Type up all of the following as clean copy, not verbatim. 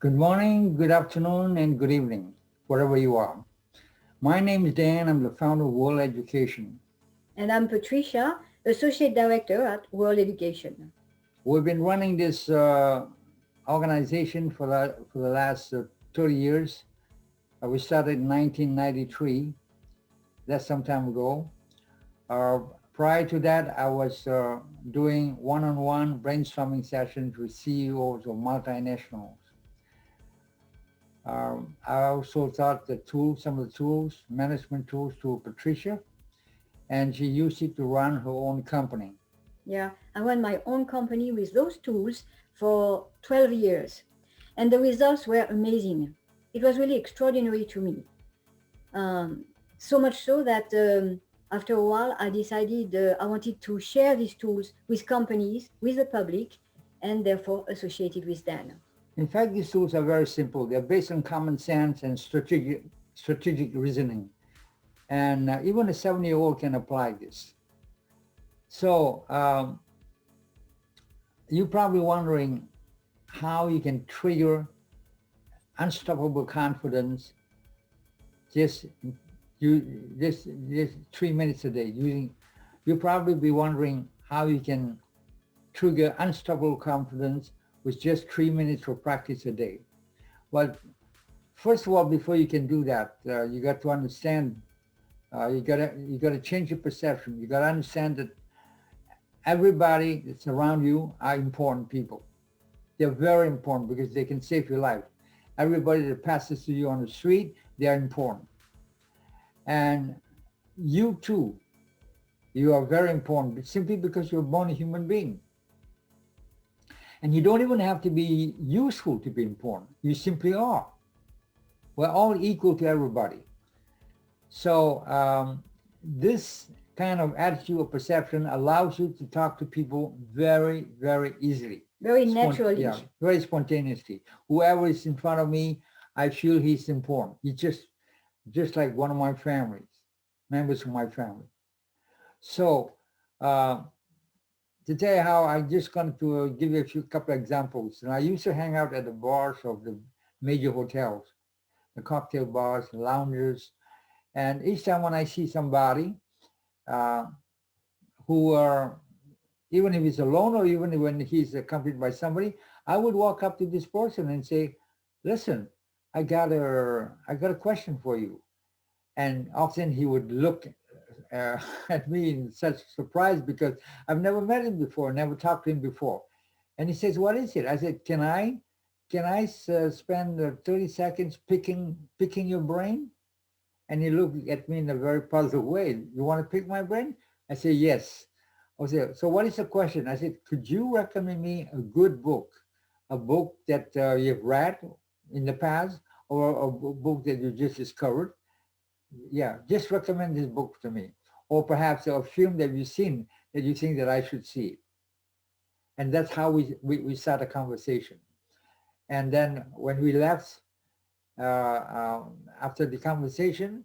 Good morning, good afternoon, and good evening, wherever you are. My name is Dan. I'm the founder of World Education. And I'm Patricia, Associate Director at World Education. We've been running this organization for the last 30 years. We started in 1993. That's some time ago. Uh, Prior to that, I was doing one-on-one brainstorming sessions with CEOs of multinationals. I also taught some of the tools, management tools to Patricia, and she used it to run her own company. Yeah, I ran my own company with those tools for 12 years, and the results were amazing. It was really extraordinary to me. Um, so much so that after a while, I decided I wanted to share these tools with companies, with the public, and therefore associated with them. In fact, these tools are very simple. They're based on common sense and strategic reasoning. And even a 7-year-old can apply this. So you're probably wondering how you can trigger unstoppable confidence just you just 3 minutes a day using. You'll probably be wondering how you can trigger unstoppable confidence with just 3 minutes of practice a day. Well, first of all, before you can do that, you got to understand. You gotta change your perception. You gotta understand that everybody that's around you are important people. They're very important because they can save your life. Everybody that passes through you on the street, they are important. And you too, you are very important simply because you're born a human being. And you don't even have to be useful to be important. You simply are. We're all equal to everybody. So this kind of attitude or perception allows you to talk to people very, very easily. Very naturally. Yeah, very spontaneously. Whoever is in front of me, I feel he's important. He's just like one of my families, members of my family. So uh, to tell you how, I just going to give you a couple of examples. And I used to hang out at the bars of the major hotels, the cocktail bars, the loungers, and each time when I see somebody uh, who are, even if he's alone or even when he's accompanied by somebody, I would walk up to this person and say, listen, I got a question for you. And often he would look at me in such surprise because I've never met him before, never talked to him before. And he says, what is it? I said, can I spend 30 seconds picking your brain? And he looked at me in a very puzzled way. You want to pick my brain? I said, yes. I said, so what is the question? I said, could you recommend me a good book? A book that you've read in the past or a book that you just discovered? Yeah, just recommend this book to me. Or perhaps a film that you've seen that you think that I should see. And that's how we start a conversation. And then when we left, after the conversation,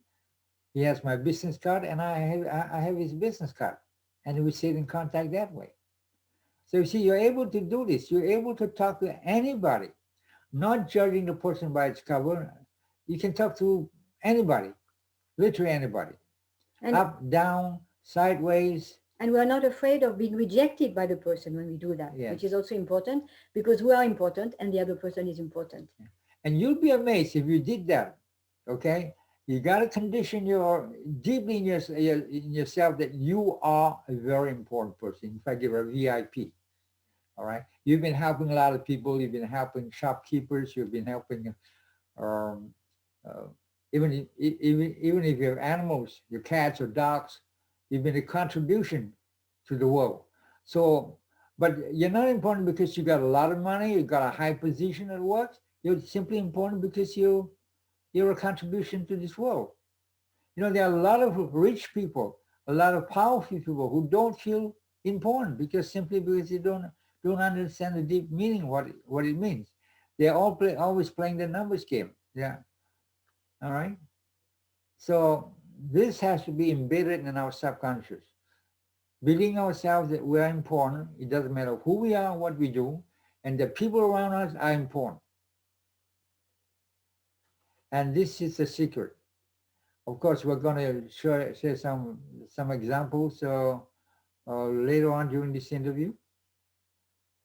he has my business card, and I have his business card, and we stay in contact that way. So you see, you're able to do this. You're able to talk to anybody, not judging the person by its cover. You can talk to anybody, literally anybody, And, up, down, sideways. and we're not afraid of being rejected by the person when we do that, Yes. which is also important because we are important and the other person is important. And you'll be amazed if you did that. Okay, you got to condition your deeply in yourself that you are a very important person. In fact, you're a VIP. All right, you've been helping a lot of people. You've been helping shopkeepers. You've been helping um, uh, even if you have animals, your cats or dogs. You've been a contribution to the world. So, but you're not important because you got a lot of money. You got a high position at work. You're simply important because you're a contribution to this world. You know, there are a lot of rich people, a lot of powerful people who don't feel important because they don't understand the deep meaning what it means. They're always playing the numbers game. Yeah. All right. So this has to be embedded in our subconscious. Believing ourselves that we're important. It doesn't matter who we are, what we do, and the people around us are important. And this is the secret. Of course, we're going to share some examples later on during this interview.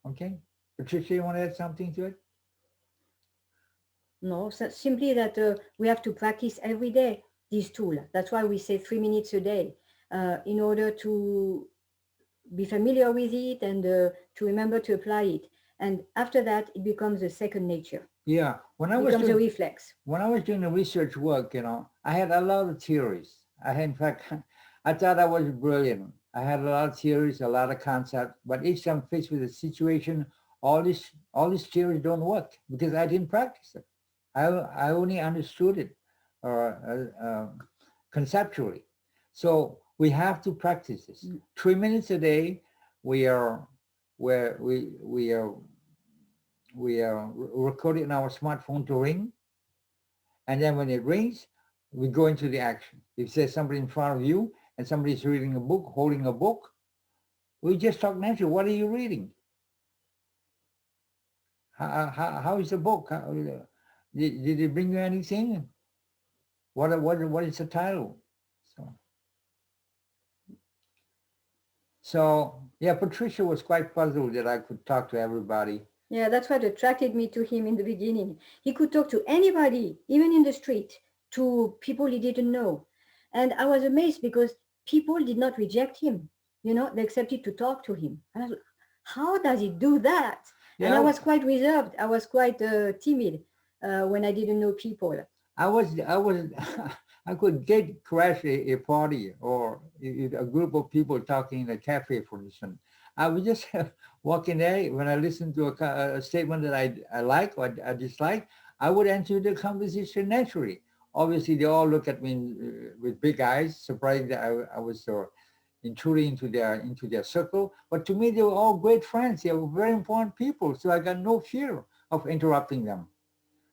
Okay, Patricia, you want to add something to it? No, so simply that we have to practice every day this tool. That's why we say 3 minutes a day in order to be familiar with it and to remember to apply it. And after that, it becomes a second nature. Yeah, when I It was becomes a doing reflex. when I was doing the research work, I had a lot of theories. In fact, I thought I was brilliant. I had a lot of theories, a lot of concepts, but each time faced with a situation, all these theories don't work because I didn't practice it. I only understood it conceptually. So we have to practice this. 3 minutes a day, we are where we are recording our smartphone to ring, and then when it rings, we go into the action. If there's somebody in front of you and somebody's reading a book, holding a book, we just talk naturally. What are you reading? How is the book? Did it bring you anything? What is the title? So yeah, Patricia was quite puzzled that I could talk to everybody. Yeah, that's what attracted me to him in the beginning. He could talk to anybody, even in the street, to people he didn't know. And I was amazed because people did not reject him. They accepted to talk to him. And I was like, how does he do that? And I was quite reserved. I was quite timid when I didn't know people. I could crash a party or a group of people talking in a cafe, for instance. I would just walk in there. When I listen to a statement that I like or I dislike, I would enter the conversation naturally. Obviously, they all look at me with big eyes, surprised that I was intruding into their circle. But to me, they were all great friends. They were very important people, so I got no fear of interrupting them.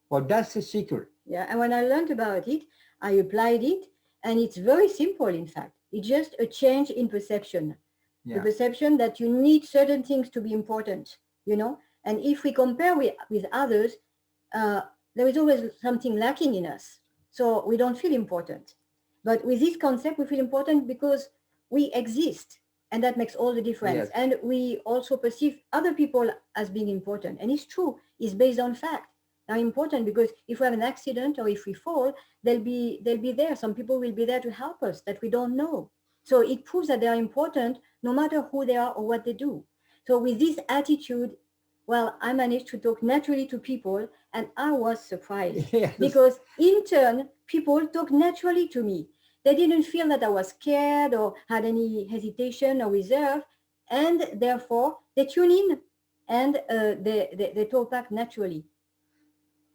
Well, that's the secret. Yeah, and when I learned about it, I applied it, and it's very simple, in fact. It's just a change in perception. The perception that you need certain things to be important, and if we compare with others, there is always something lacking in us. So we don't feel important. But with this concept, we feel important because we exist, and that makes all the difference. Yes. And we also perceive other people as being important. And it's true, it's based on fact. They're important because if we have an accident or if we fall, they'll be there. Some people will be there to help us that we don't know. So it proves that they are important no matter who they are or what they do. So with this attitude, well, I managed to talk naturally to people, and I was surprised. Yes. Because in turn, people talked naturally to me. They didn't feel that I was scared or had any hesitation or reserve, and therefore they tune in and they talk back naturally.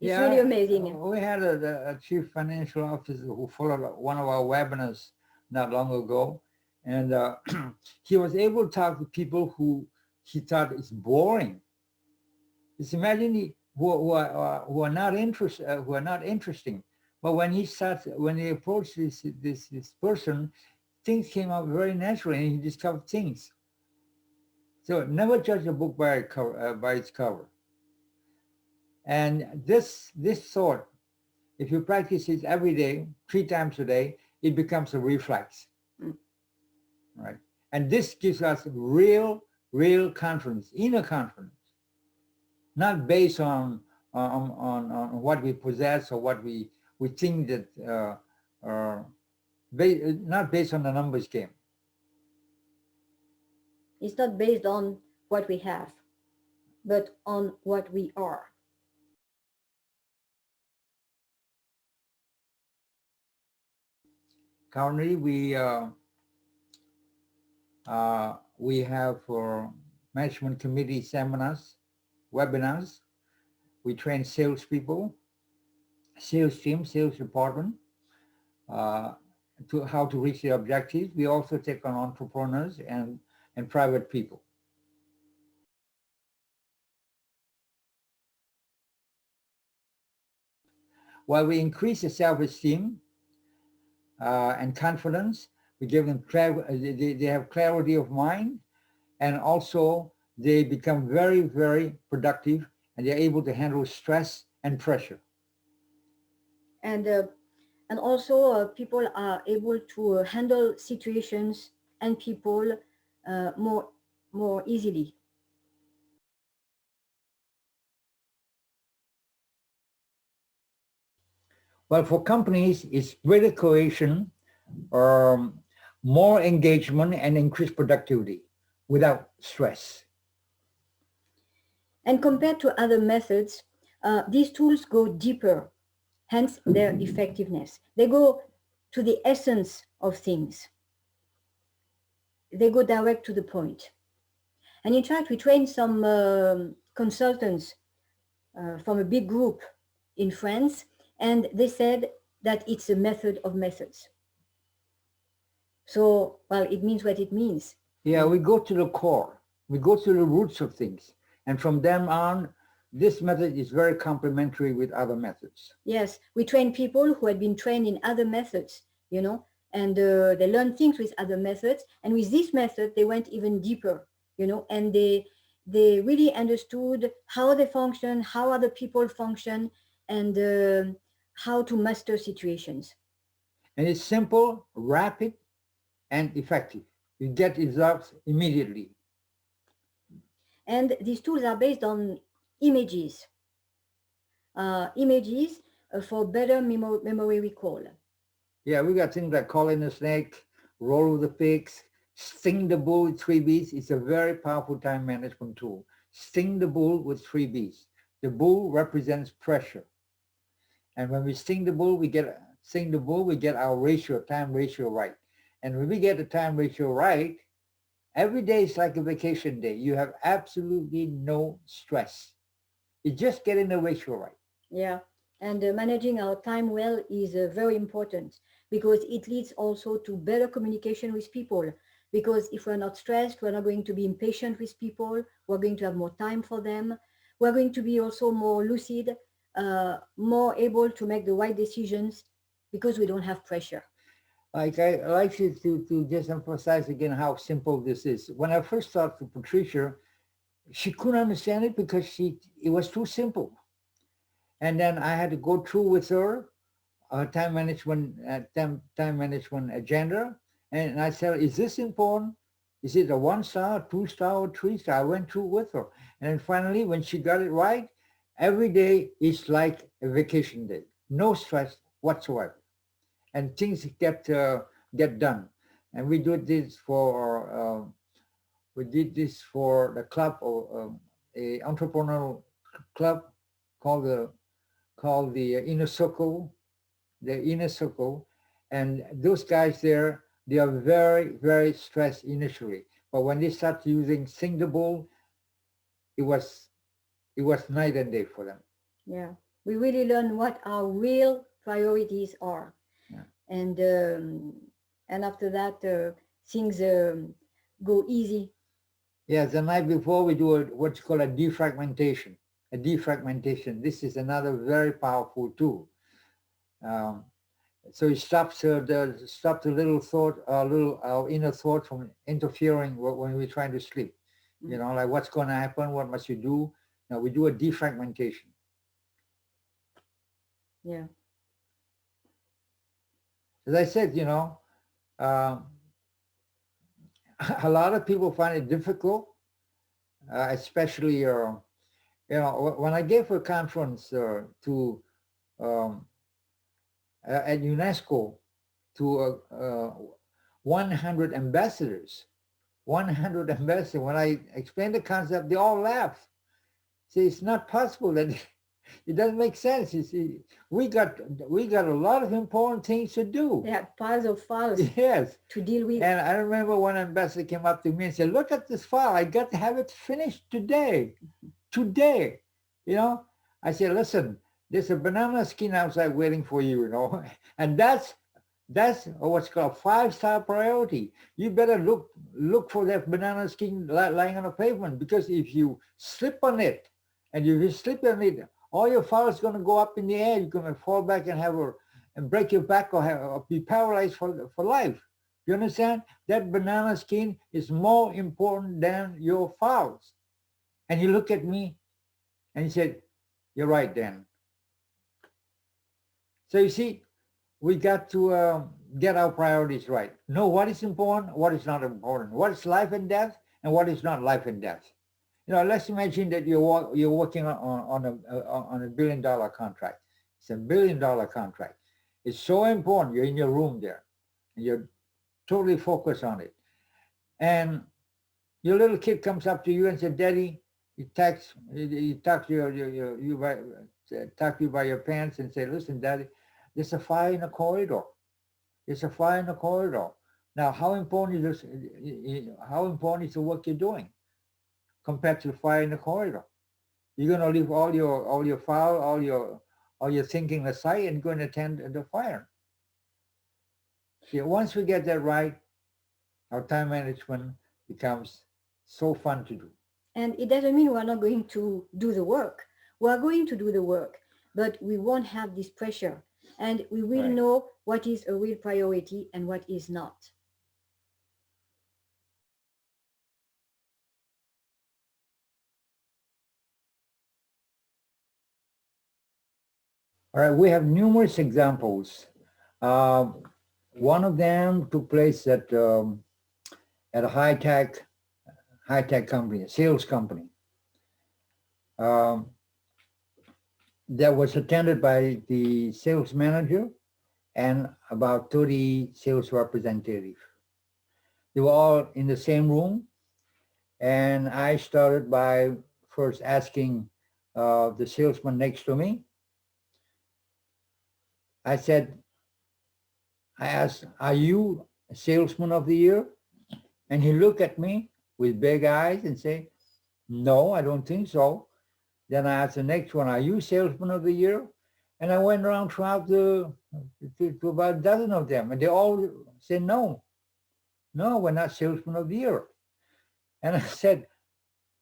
It's really amazing. We had a chief financial officer who followed one of our webinars not long ago, and he was able to talk to people who he thought is boring. Just imagine who are not interesting. But when he approached this person, things came out very naturally, and he discovered things. So never judge a book by its cover. And this thought, if you practice it every day, 3 times a day, it becomes a reflex, right? And this gives us real confidence, inner confidence, not based on what we possess or what we think that, not based on the numbers game. It's not based on what we have, but on what we are. Currently, we have for management committee seminars, webinars. We train salespeople, sales team, sales department, to how to reach their objectives. We also take on entrepreneurs and private people. While we increase the self-esteem and confidence, we give them they have clarity of mind, and also they become very productive, and they're able to handle stress and pressure. and uh, and also people are able to handle situations and people more easily. Well, for companies, it's greater cohesion, um, more engagement, and increased productivity without stress. And compared to other methods, these tools go deeper, hence their effectiveness. They go to the essence of things. They go direct to the point. And in fact, we trained some consultants from a big group in France, and they said that it's a method of methods. So, well, it means what it means. Yeah, we go to the core. We go to the roots of things. And from then on, this method is very complementary with other methods. Yes, we train people who had been trained in other methods, you know, and they learned things with other methods. And with this method, they went even deeper, you know, and they really understood how they function, how other people function, and how to master situations. And it's simple, rapid, and effective. You get results immediately. And these tools are based on images, images for better memory recall. Yeah, we got things like calling the snake, roll with the pigs, sting the bull with 3 Bs. It's a very powerful time management tool. Sting the bull with 3 Bs. The bull represents pressure. And when we sting the bull, we get our ratio, time ratio right. And when we get the time ratio right, every day is like a vacation day. You have absolutely no stress. You just getting the ratio right. Yeah, and managing our time well is very important because it leads also to better communication with people. Because if we're not stressed, we're not going to be impatient with people. We're going to have more time for them. We're going to be also more lucid, more able to make the right decisions because we don't have pressure. Like I like to just emphasize again how simple this is. When I first talked to Patricia, she couldn't understand it because it was too simple. And then I had to go through with her time management agenda, and I said, "Is this important? Is it a 1 star, 2 star, or 3 star?" I went through with her, and then finally, when she got it right, every day is like a vacation day, no stress whatsoever, and things get done. And we did this for the club or a entrepreneurial club called the inner circle, and those guys there, they are very, very stressed initially, but when they start using Sing the Bull, it was night and day for them. Yeah, we really learn what our real priorities are, Yeah. And after that, things go easy. Yes, the night before we do what's called a defragmentation. This is another very powerful tool. Um, so it stops the little thought, little our inner thought from interfering when we're trying to sleep. You know, like what's going to happen, what must you do? Now we do a defragmentation. Yeah. As I said, um, a lot of people find it difficult, especially when I gave a conference to um, at UNESCO to 100 ambassadors. 100 ambassadors. When I explained the concept, they all laughed. Say it's not possible that it doesn't make sense. You see, we got a lot of important things to do. They have piles of files Yes. to deal with. And I remember one ambassador came up to me and said, "Look at this file. I got to have it finished today. Today." You know, I said, "Listen, there's a banana skin outside waiting for you, and that's what's called 5-star priority. You better look for that banana skin lying on the pavement, because if you slip on it, and if you slip on it, all your files going to go up in the air. You're going to fall back and break your back or be paralyzed for life. You understand? That banana skin is more important than your files." And he looked at me and he said, "You're right, Dan." So you see, we got to get our priorities right. Know what is important, what is not important, what is life and death, and what is not life and death. You know, let's imagine that you're working on $1 billion contract. It's $1 billion contract. It's so important. You're in your room there, and you're totally focused on it. And your little kid comes up to you and says, "Daddy," he talks you by talk you by your pants and say, "Listen, Daddy, there's a fire in the corridor. There's a fire in the corridor. Now, how important is this? How important is the work you're doing compared to the fire in the corridor? You're going to leave all your file, all your thinking aside and going to attend the fire." See, once we get that right, our time management becomes so fun to do. And it doesn't mean we're not going to do the work. We are going to do the work, but we won't have this pressure. And we will Right. know what is a real priority and what is not. All right, we have numerous examples. Um, One of them took place at a high tech company, a sales company, um, that was attended by the sales manager and about 30 sales representatives. They were all in the same room, and I started by first asking the salesman next to me. I said, I asked, "Are you a salesman of the year?" And he looked at me with big eyes and say, "No, I don't think so." Then I asked the next one, "Are you salesman of the year?" And I went around throughout to about a dozen of them, and they all said, "No, no, we're not salesman of the year." And I said,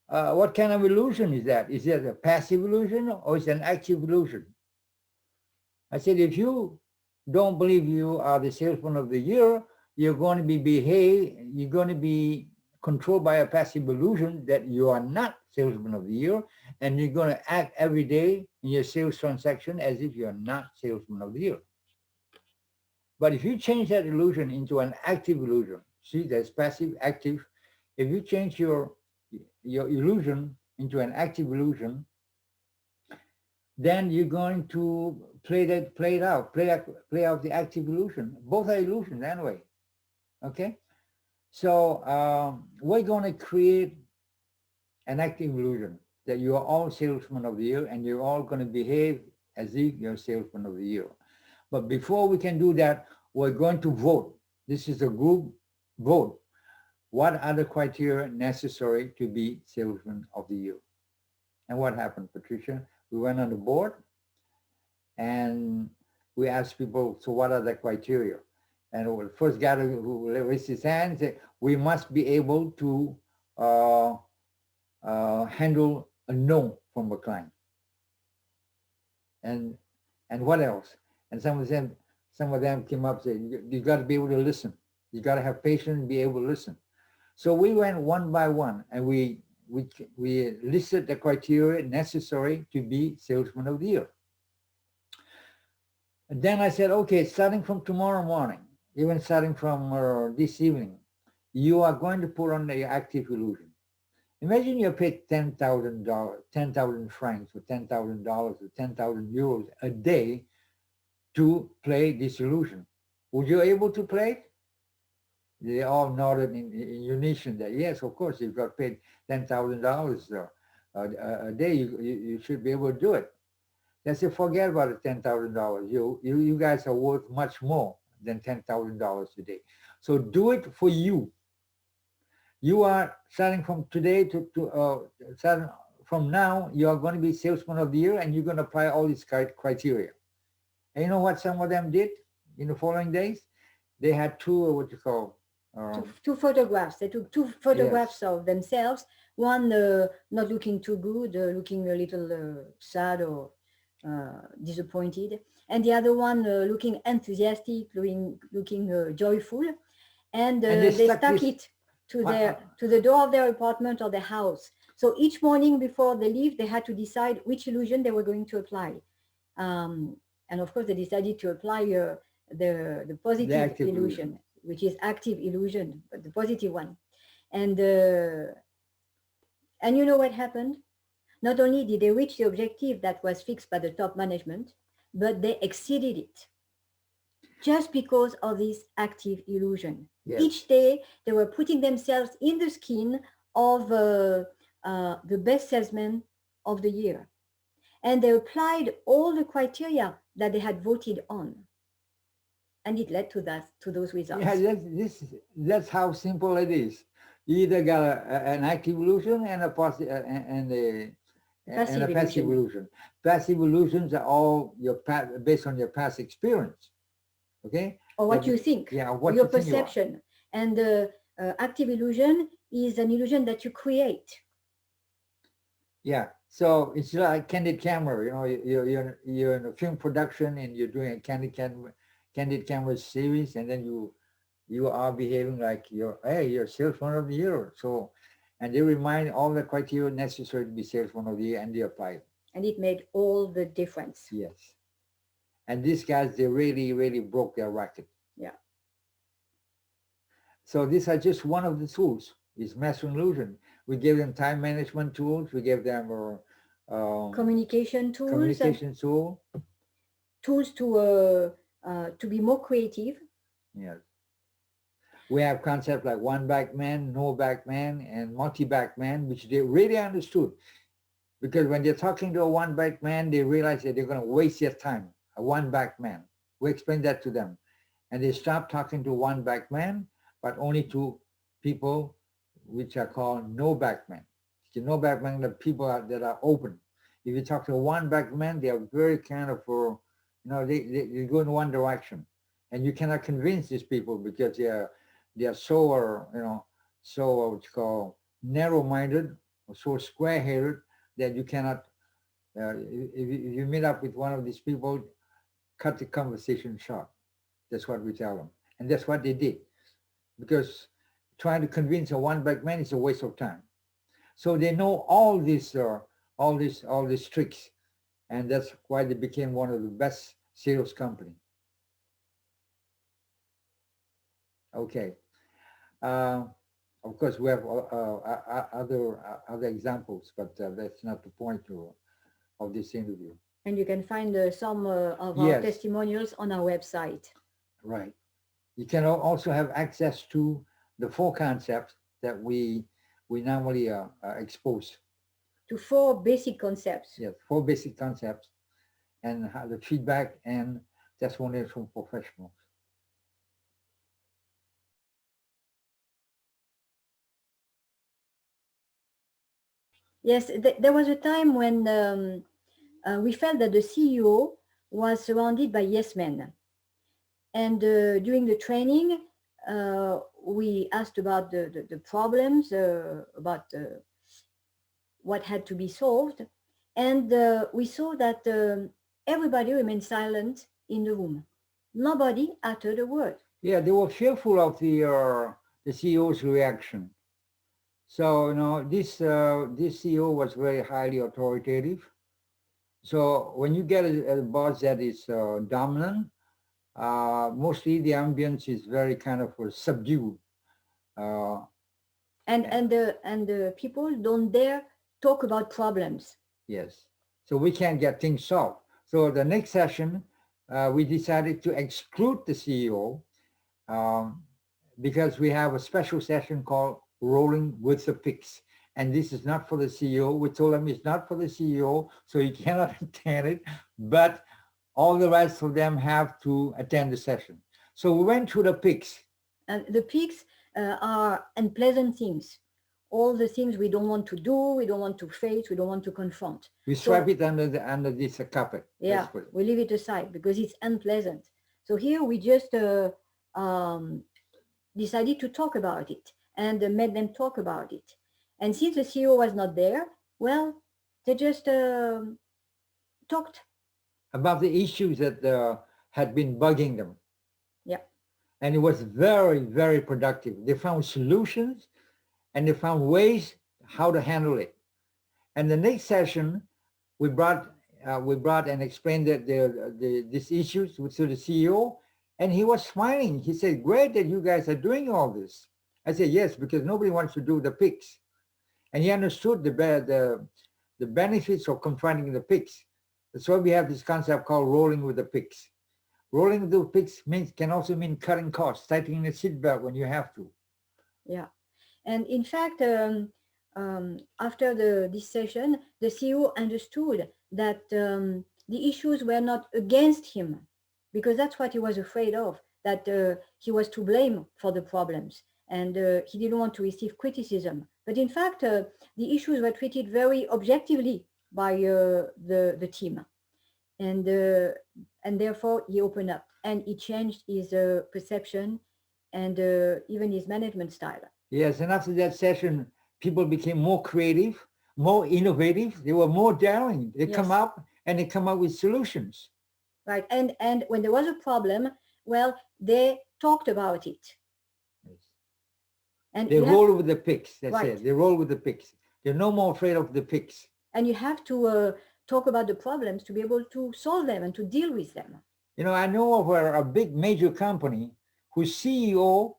"What kind of illusion is that? Is it a passive illusion or is it an active illusion?" I said, "If you don't believe you are the salesman of the year, you're going to be controlled by a passive illusion that you are not salesman of the year, and you're going to act every day in your sales transaction as if you're not salesman of the year. But if you change that illusion into an active illusion, see, there's passive, active. If you change your illusion into an active illusion, then you're going to play out the active illusion. Both are illusions anyway. Okay, so we're going to create an active illusion that you are all salesmen of the year and you're all going to behave as if you're salesman of the year. But before we can do that, we're going to vote. This is a group vote. What are the criteria necessary to be salesman of the year? And what happened, Patricia? We went on the board and we asked people, so what are the criteria? And the first guy who raised his hand said, we must be able to handle a no from a client. And what else? And some of them came up and said, you got to be able to listen. You got to have patience and be able to listen. So we went one by one and we listed the criteria necessary to be salesman of the year. And then I said, okay, starting from tomorrow morning, even starting from this evening, you are going to put on the active illusion. Imagine you paid $10,000, 10,000 francs or $10,000 or 10,000 euros a day to play this illusion. Would you able to play it? They all nodded in unison that yes, of course, if you got paid $10,000 a day, you should be able to do it. They said, forget about the $10,000. You guys are worth much more than $10,000 a day. So do it for you. You are starting from today starting from now, you are going to be salesman of the year and you're going to apply all these criteria. And you know what some of them did in the following days? They had two photographs. They took two photographs yes. of themselves. One not looking too good, looking a little sad or disappointed, and the other one looking enthusiastic, looking joyful, and they stuck it to the door of their apartment or their house. So each morning before they leave, they had to decide which illusion they were going to apply. And of course, they decided to apply the positive active illusion, which is active illusion, but the positive one. And you know what happened? Not only did they reach the objective that was fixed by the top management, but they exceeded it just because of this active illusion. Yes. Each day, they were putting themselves in the skin of the best salesman of the year. And they applied all the criteria that they had voted on. And it led to those results. Yeah, that's how simple it is. You either got an active illusion and a positive and a passive illusion. Passive illusions are all based on your past experience. Okay. Or what you think. Yeah. What your you think perception. And the active illusion is an illusion that you create. Yeah. So it's like candid camera. You know, you're in a film production and you're doing a candid camera series, and then you are behaving like you're salesman of the year. So, and they remind all the criteria necessary to be salesman of the year, and they apply it. And it made all the difference. Yes. And these guys, they really, really broke their racket. Yeah. So these are just one of the tools. It's master illusion. We gave them time management tools. We gave them communication tools. Tools to be more creative. Yes. We have concepts like one back man, no back man, and multi-back man, which they really understood. Because when they're talking to a one back man, they realize that they're going to waste their time. A one back man. We explained that to them. And they stopped talking to one back man, but only to people which are called no back men. No back men are people that are open. If you talk to a one back man, they are very kind of, they go in one direction. And you cannot convince these people because they are so, so what you call narrow-minded or so square-headed that you cannot, if you meet up with one of these people, cut the conversation short. That's what we tell them. And that's what they did. Because trying to convince a one-back man is a waste of time. So they know all these tricks. And that's why they became one of the best sales company. Okay. Of course, we have other examples, but that's not the point of this interview. And you can find some of our testimonials on our website. Right. You can also have access to the 4 concepts that we normally expose. To 4 basic concepts. Yes, 4 basic concepts, and the feedback and testimonials from professionals. Yes, there was a time when we felt that the CEO was surrounded by yes men. And during the training, we asked about the problems, about what had to be solved. And we saw that everybody remained silent in the room. Nobody uttered a word. Yeah, they were fearful of the CEO's reaction. So, this CEO was very highly authoritative. So when you get a boss that is dominant, mostly the ambience is very kind of subdued. And the people don't dare talk about problems. Yes. So we can't get things solved. So the next session, we decided to exclude the CEO because we have a special session called Rolling with the Pigs. And this is not for the CEO. We told him it's not for the CEO, so he cannot attend it, but all the rest of them have to attend the session. So we went through the pigs. And the pigs are unpleasant things. All the things we don't want to do, we don't want to face, we don't want to confront. We sweep it under this carpet. Yeah, we leave it aside because it's unpleasant. So here we just decided to talk about it and made them talk about it. And since the CEO was not there, well, they just talked about the issues that had been bugging them. Yeah. And it was very, very productive. They found solutions and they found ways how to handle it. And the next session, we brought we brought and explained these issues to the CEO, and he was smiling. He said, "Great that you guys are doing all this." I said, "Yes, because nobody wants to do the pigs," and he understood the benefits of confronting the pigs. That's why we have this concept called rolling with the pigs. Rolling with the pigs can also mean cutting costs, tightening the seatbelt when you have to. Yeah. And in fact, after this session, the CEO understood that the issues were not against him, because that's what he was afraid of, that he was to blame for the problems, and he didn't want to receive criticism. But in fact, the issues were treated very objectively by the team, and therefore he opened up and he changed his perception and even his management style. Yes, and after that session, people became more creative, more innovative. They were more daring. They come Yes. up and they come up with solutions. Right. And when there was a problem, well, they talked about it. Yes. And They you have, roll with the pigs. That's right. it. They roll with the pigs. They're no more afraid of the pigs. And you have to talk about the problems to be able to solve them and to deal with them. You know, I know of a big major company whose CEO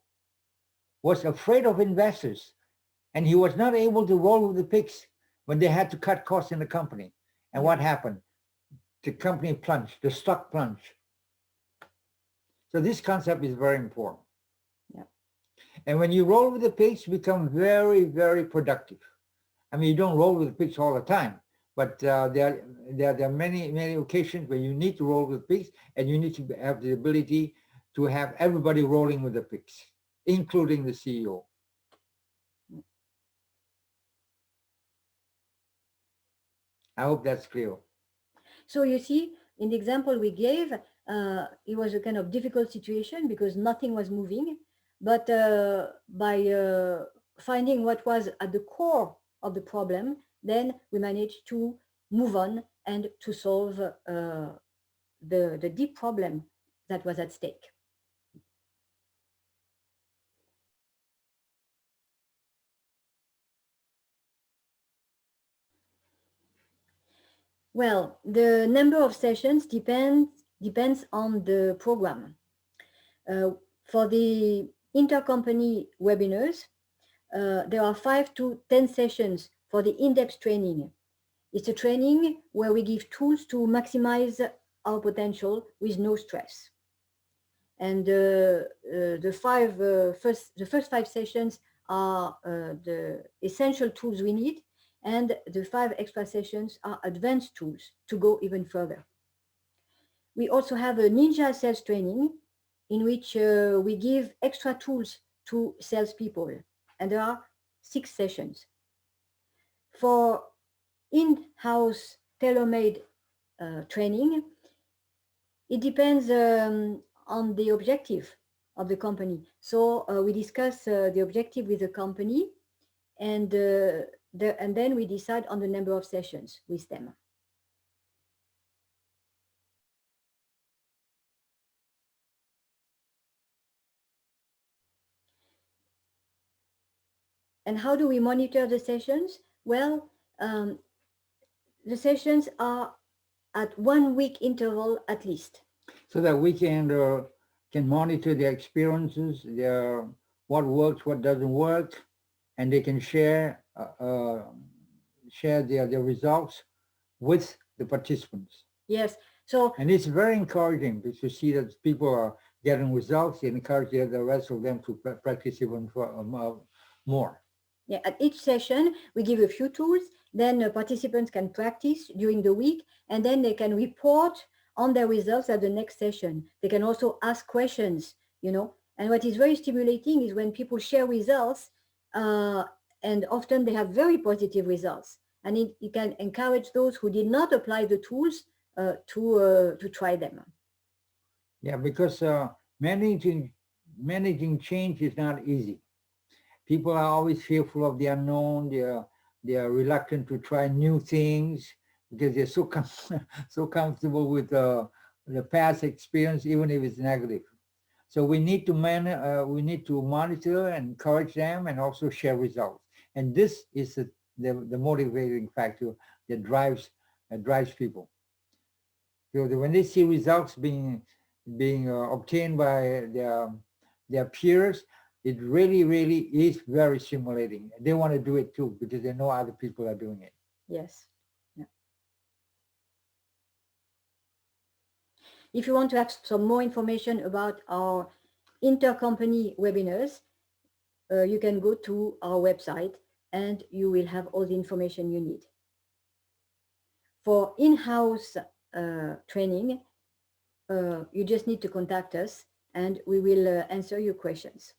was afraid of investors, and he was not able to roll with the pigs when they had to cut costs in the company. And what happened? The company plunged, the stock plunged. So this concept is very important. Yeah. And when you roll with the pigs, you become very, very productive. I mean, you don't roll with the pigs all the time, but there are many, many occasions where you need to roll with pigs, and you need to have the ability to have everybody rolling with the pigs, including the CEO. I hope that's clear. So you see, in the example we gave, it was a kind of difficult situation because nothing was moving. But by finding what was at the core of the problem, then we managed to move on and to solve the deep problem that was at stake. Well, the number of sessions depends on the program. For the intercompany webinars, there are 5 to 10 sessions for the in-depth training. It's a training where we give tools to maximize our potential with no stress. And the first 5 sessions are the essential tools we need, and the 5 extra sessions are advanced tools to go even further. We also have a ninja sales training in which we give extra tools to salespeople, and there are 6 sessions. For in-house tailor-made training, it depends on the objective of the company. So we discuss the objective with the company, and then we decide on the number of sessions with them. And how do we monitor the sessions? Well, the sessions are at 1 week interval at least. So that we can monitor their experiences, what works, what doesn't work, and they can share their results with the participants. Yes. So, and it's very encouraging to see that people are getting results. It encourages the rest of them to practice even more. Yeah, at each session, we give a few tools, then participants can practice during the week, and then they can report on their results at the next session. They can also ask questions, and what is very stimulating is when people share results, and often they have very positive results, and it can encourage those who did not apply the tools to try them. Yeah, because managing change is not easy. People are always fearful of the unknown. They are reluctant to try new things because they're so comfortable with the past experience, even if it's negative. So we need to monitor and encourage them, and also share results. And this is the motivating factor that drives people. So when they see results being obtained by their peers, it really is very stimulating. They want to do it too because they know other people are doing it. Yes. Yeah. If you want to have some more information about our intercompany webinars, you can go to our website and you will have all the information you need. For in-house training, you just need to contact us and we will answer your questions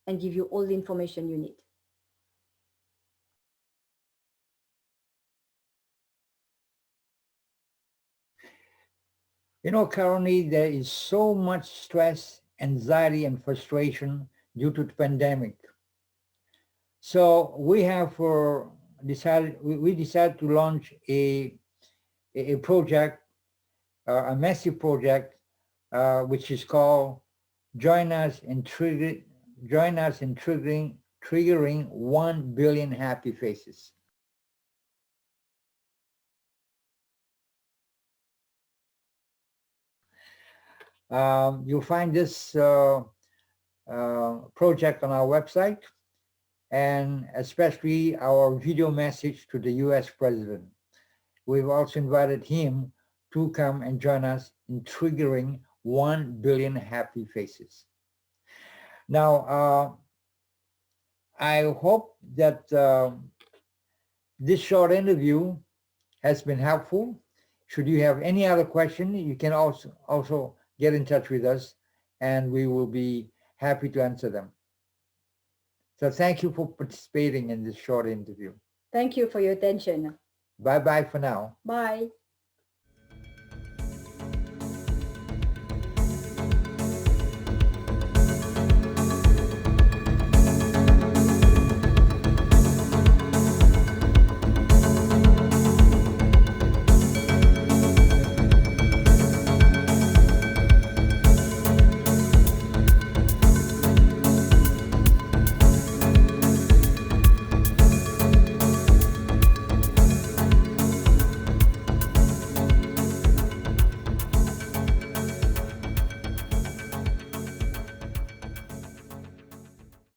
and give you all the information you need. You know, currently there is so much stress, anxiety, and frustration due to the pandemic. So we have we decided to launch a project, a massive project, which is called Join Us in Triggering 1 Billion Happy Faces. You'll find this project on our website, and especially our video message to the US President. We've also invited him to come and join us in triggering 1 billion happy faces. Now, I hope that this short interview has been helpful. Should you have any other question, you can also get in touch with us and we will be happy to answer them. So thank you for participating in this short interview. Thank you for your attention. Bye-bye for now. Bye.